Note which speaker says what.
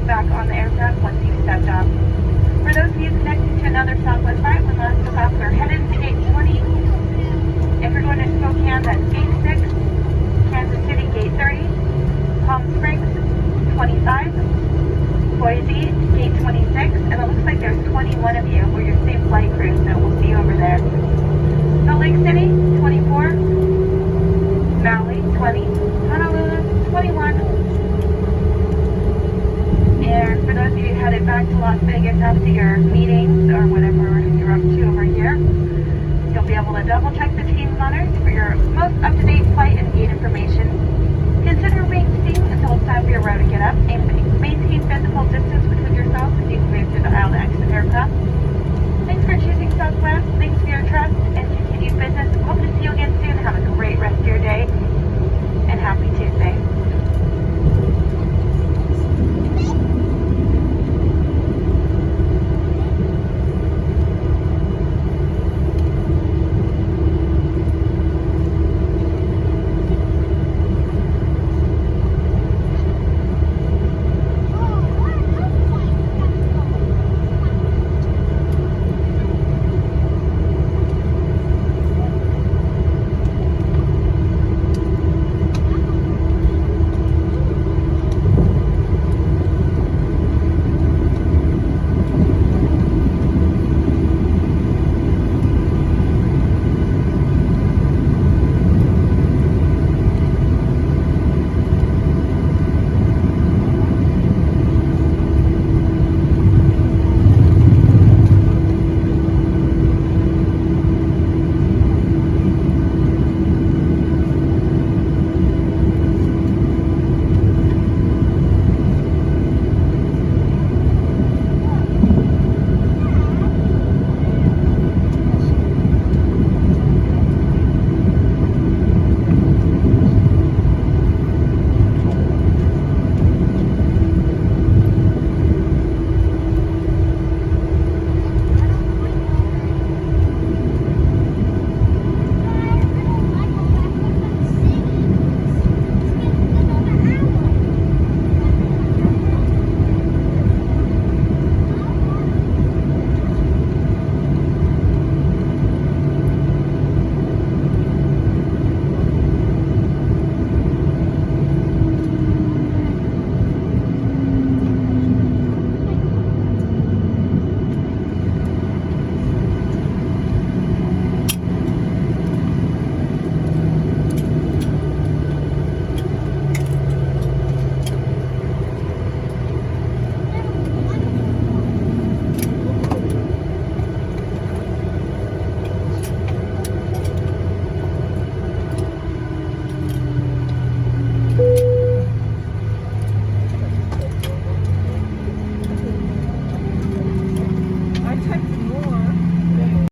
Speaker 1: back on the aircraft once you've stepped off. For those of you connecting to another Southwest flight, when last took off, we're headed to gate 20. If you're going to Spokane, that's gate 6. Kansas City, gate 30. Palm Springs, 25. Boise, gate 26. And it looks like there's 21 of you. We're your same flight crew, so we'll see you over there. Salt Lake City, 24. Maui, 20. Honolulu, 21. And for those of you headed back to Las Vegas after your meetings or whatever you're up to over here, you'll be able to double check the team runners for your most up-to-date flight and gate information. Consider waiting until it's time for your road